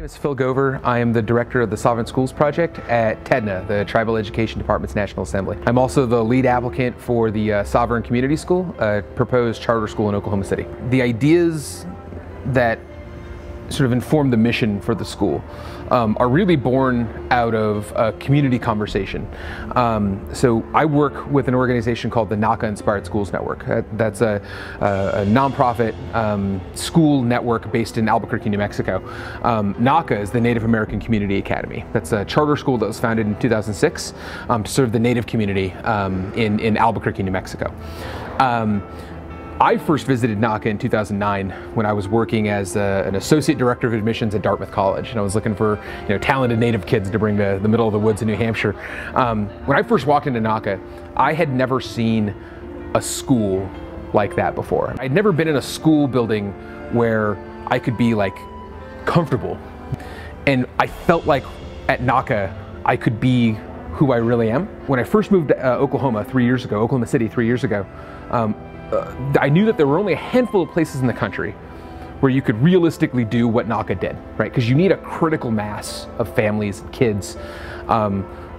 name is Phil Gover. I am the director of the Sovereign Schools Project at TEDNA, the Tribal Education Department's National Assembly. I'm also the lead applicant for the Sovereign Community School, a proposed charter school in Oklahoma City. The ideas that sort of inform the mission for the school are really born out of a community conversation. So I work with an organization called the NACA Inspired Schools Network. That's a nonprofit school network based in Albuquerque, New Mexico. NACA is the Native American Community Academy. That's a charter school that was founded in 2006 to serve the Native community in Albuquerque, New Mexico. I first visited NACA in 2009 when I was working as an associate director of admissions at Dartmouth College, and I was looking for talented Native kids to bring to the middle of the woods in New Hampshire. When I first walked into NACA, I had never seen a school like that before. I'd never been in a school building where I could be like comfortable, and I felt like at NACA I could be who I really am. When I first moved to Oklahoma City 3 years ago, I knew that there were only a handful of places in the country where you could realistically do what NACA did, right? Because you need a critical mass of families and kids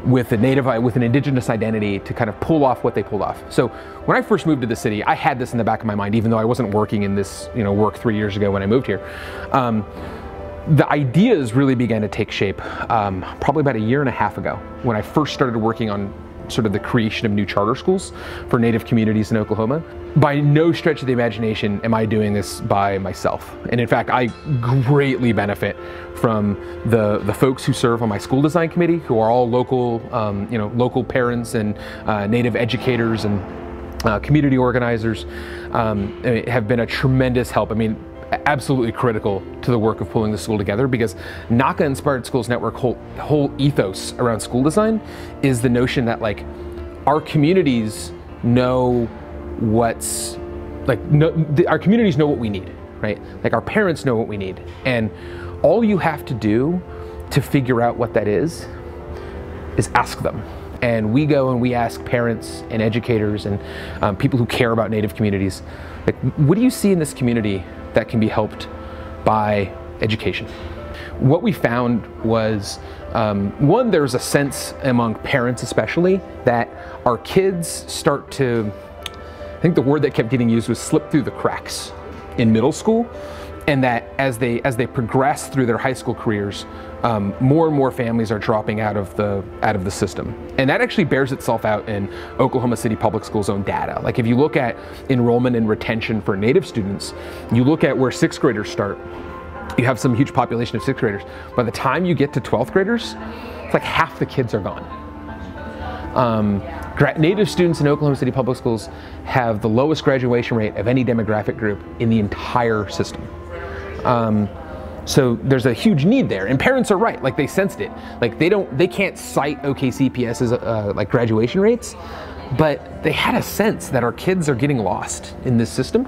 with an indigenous identity to kind of pull off what they pulled off. So when I first moved to the city, I had this in the back of my mind, even though I wasn't working in this work 3 years ago when I moved here. The ideas really began to take shape probably about a year and a half ago when I first started working on sort of the creation of new charter schools for Native communities in Oklahoma. By no stretch of the imagination am I doing this by myself. And in fact, I greatly benefit from the folks who serve on my school design committee, who are all local, local parents and Native educators and community organizers, have been a tremendous help. I mean, absolutely critical to the work of pulling the school together, because NACA Inspired Schools Network whole ethos around school design is the notion that our communities know our communities know what we need, right? Like our parents know what we need, and all you have to do to figure out what that is ask them. And we go and we ask parents and educators and people who care about Native communities, like, what do you see in this community that can be helped by education? What we found was, one, there's a sense among parents especially that our kids start to, I think the word that kept getting used was slip through the cracks in middle school, and that as they progress through their high school careers, more and more families are dropping out of the system. And that actually bears itself out in Oklahoma City Public Schools' own data. Like if you look at enrollment and retention for Native students, you look at where 6th graders start, you have some huge population of 6th graders. By the time you get to 12th graders, it's like half the kids are gone. Native students in Oklahoma City Public Schools have the lowest graduation rate of any demographic group in the entire system. So there's a huge need there, and parents are right. Like they sensed it. Like they can't cite OKCPS's like graduation rates, but they had a sense that our kids are getting lost in this system,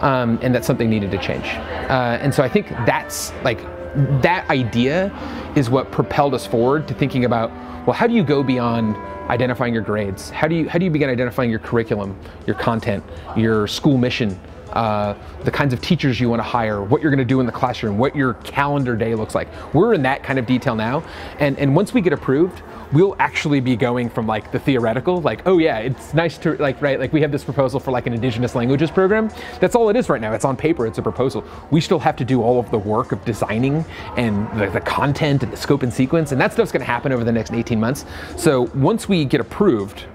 and that something needed to change. And so I think that's that idea is what propelled us forward to thinking about, well, how do you go beyond identifying your grades? How do you begin identifying your curriculum, your content, your school mission, the kinds of teachers you want to hire, what you're going to do in the classroom, what your calendar day looks like. We're in that kind of detail now, and once we get approved, we'll actually be going from the theoretical, oh yeah, it's nice to we have this proposal for an indigenous languages program. That's all it is right now. It's on paper, it's a proposal. We still have to do all of the work of designing and the content and the scope and sequence, and that stuff's going to happen over the next 18 months. So once we get approved,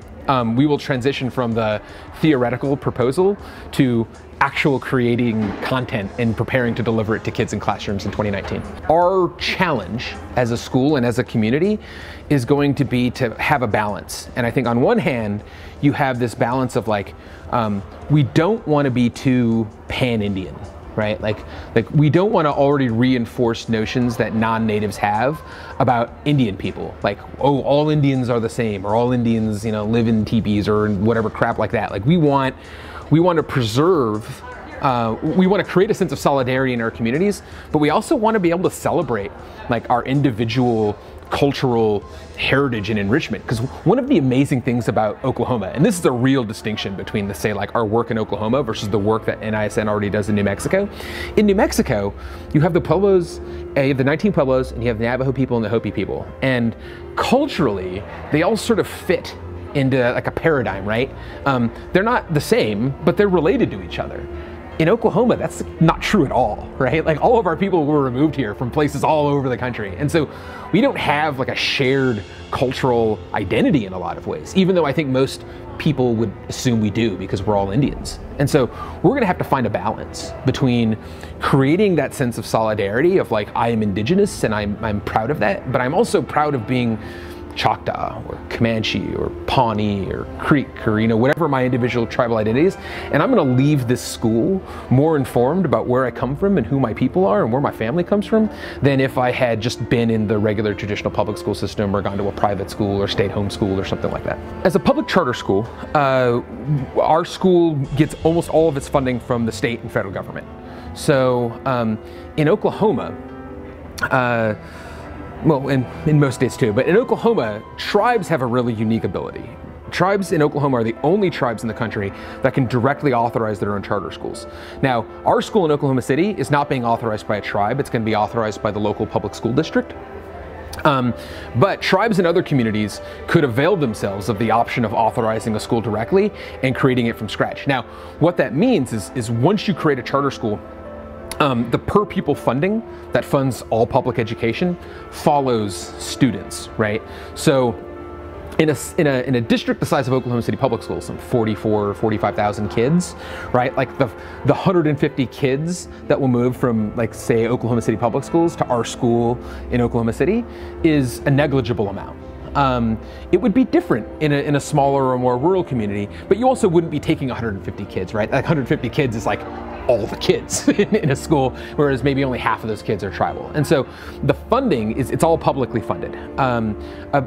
we will transition from the theoretical proposal to actual creating content and preparing to deliver it to kids in classrooms in 2019. Our challenge as a school and as a community is going to be to have a balance. And I think on one hand, you have this balance of we don't want to be too pan-Indian, right? Like we don't want to already reinforce notions that non-natives have about Indian people. Oh, all Indians are the same, or all Indians, live in teepees or whatever crap like that. We want to preserve we want to create a sense of solidarity in our communities, but we also want to be able to celebrate like our individual cultural heritage and enrichment. Because one of the amazing things about Oklahoma, and this is a real distinction between say like our work in Oklahoma versus the work that NISN already does in New Mexico. In New Mexico, you have the Pueblos, you have the 19 Pueblos, and you have the Navajo people and the Hopi people. And culturally, they all sort of fit into like a paradigm, right? They're not the same, but they're related to each other. In Oklahoma, that's not true at all, right? Like all of our people were removed here from places all over the country. And so we don't have like a shared cultural identity in a lot of ways, even though I think most people would assume we do because we're all Indians. And so we're gonna have to find a balance between creating that sense of solidarity of like, I am indigenous and I'm proud of that, but I'm also proud of being Choctaw or Comanche or Pawnee or Creek or whatever my individual tribal identity is, and I'm going to leave this school more informed about where I come from and who my people are and where my family comes from than if I had just been in the regular traditional public school system or gone to a private school or stayed home school or something like that. As a public charter school, our school gets almost all of its funding from the state and federal government. So in Oklahoma, well, in most states too, but in Oklahoma, tribes have a really unique ability. Tribes in Oklahoma are the only tribes in the country that can directly authorize their own charter schools. Now, our school in Oklahoma City is not being authorized by a tribe, it's going to be authorized by the local public school district. But tribes in other communities could avail themselves of the option of authorizing a school directly and creating it from scratch. Now, what that means is once you create a charter school, the per pupil funding that funds all public education follows students, right? So in a district the size of Oklahoma City Public Schools, some 45,000 kids, right? Like the 150 kids that will move from like say Oklahoma City Public Schools to our school in Oklahoma City is a negligible amount. It would be different in a smaller or more rural community, but you also wouldn't be taking 150 kids, right? Like 150 kids is like all the kids in a school, whereas maybe only half of those kids are tribal. And so the funding it's all publicly funded.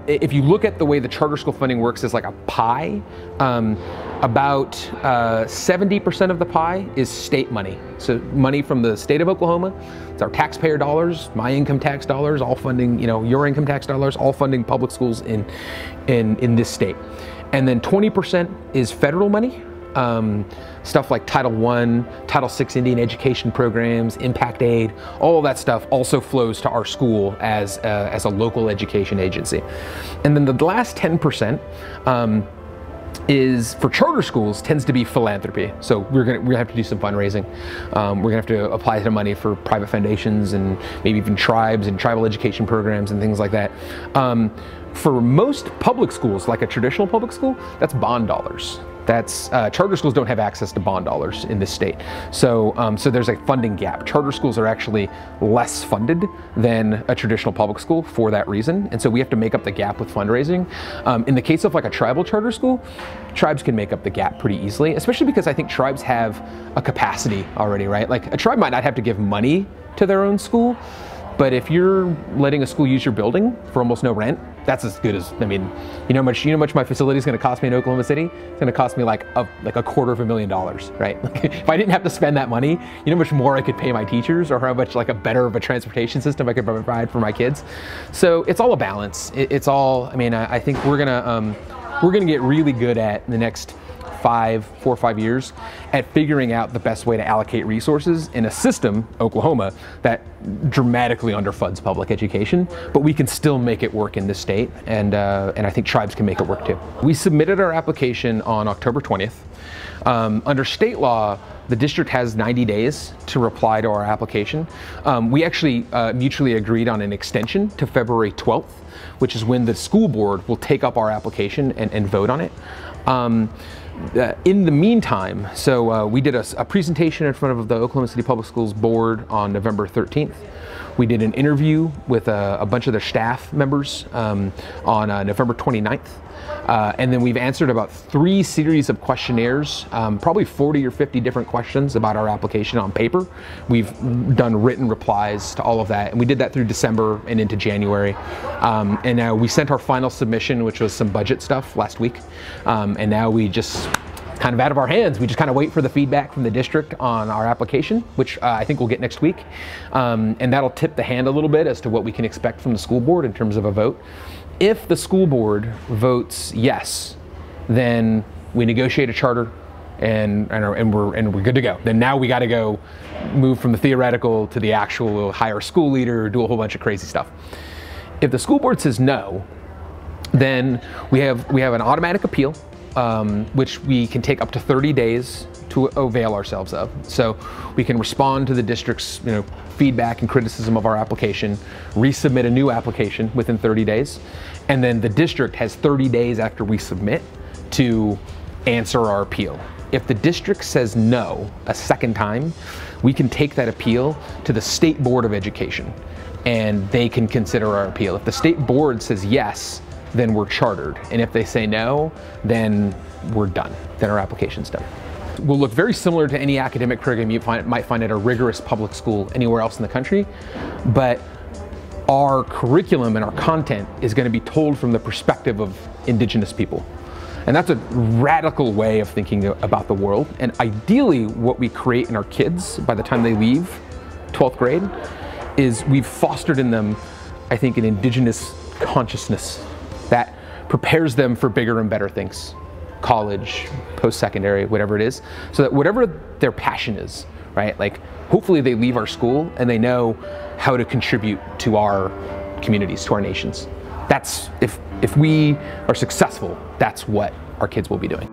If you look at the way the charter school funding works as like a pie, about 70% of the pie is state money. So money from the state of Oklahoma. It's our taxpayer dollars, my income tax dollars, all funding, your income tax dollars, all funding public schools in this state. And then 20% is federal money. Stuff like Title I, Title VI Indian education programs, impact aid, all of that stuff also flows to our school as a local education agency. And then the last 10% is for charter schools tends to be philanthropy. So we're gonna have to do some fundraising. We're gonna have to apply the money for private foundations and maybe even tribes and tribal education programs and things like that. For most public schools, like a traditional public school, that's bond dollars. That's charter schools don't have access to bond dollars in this state. So there's a funding gap. Charter schools are actually less funded than a traditional public school for that reason. And so we have to make up the gap with fundraising. In the case of like a tribal charter school, tribes can make up the gap pretty easily, especially because I think tribes have a capacity already, right? Like a tribe might not have to give money to their own school, but if you're letting a school use your building for almost no rent, that's as good as, I mean, you know how much my facility is going to cost me in Oklahoma City? It's going to cost me like $250,000, right? Like if I didn't have to spend that money, you know how much more I could pay my teachers, or how much like a better of a transportation system I could provide for my kids. So it's all a balance. It's all, I mean, I think we're gonna get really good at in the next 4 or 5 years at figuring out the best way to allocate resources in a system, Oklahoma, that dramatically underfunds public education, but we can still make it work in this state, and I think tribes can make it work too. We submitted our application on October 20th. Under state law, the district has 90 days to reply to our application. We actually mutually agreed on an extension to February 12th, which is when the school board will take up our application and vote on it. In the meantime, so we did a presentation in front of the Oklahoma City Public Schools board on November 13th. We did an interview with a bunch of their staff members on November 29th. And then we've answered about 3 series of questionnaires, probably 40 or 50 different questions about our application on paper. We've done written replies to all of that, and we did that through December and into January. And now we sent our final submission, which was some budget stuff, last week. And now we just kind of out of our hands. We just kind of wait for the feedback from the district on our application, which I think we'll get next week. And that'll tip the hand a little bit as to what we can expect from the school board in terms of a vote. If the school board votes yes, then we negotiate a charter and we're good to go. Then now we got to go move from the theoretical to the actual, hire a school leader, do a whole bunch of crazy stuff. If the school board says no, then we have an automatic appeal, which we can take up to 30 days to avail ourselves of. So we can respond to the district's feedback and criticism of our application, resubmit a new application within 30 days, and then the district has 30 days after we submit to answer our appeal. If the district says no a second time, we can take that appeal to the State Board of Education and they can consider our appeal. If the state board says yes, then we're chartered. And if they say no, then we're done. Then our application's done. Will look very similar to any academic program you might find at a rigorous public school anywhere else in the country, but our curriculum and our content is going to be told from the perspective of Indigenous people. And that's a radical way of thinking about the world. And ideally, what we create in our kids by the time they leave 12th grade is we've fostered in them, I think, an Indigenous consciousness that prepares them for bigger and better things. College, post-secondary, whatever it is. So that whatever their passion is, right? Like, hopefully they leave our school and they know how to contribute to our communities, to our nations. That's, if we are successful, that's what our kids will be doing.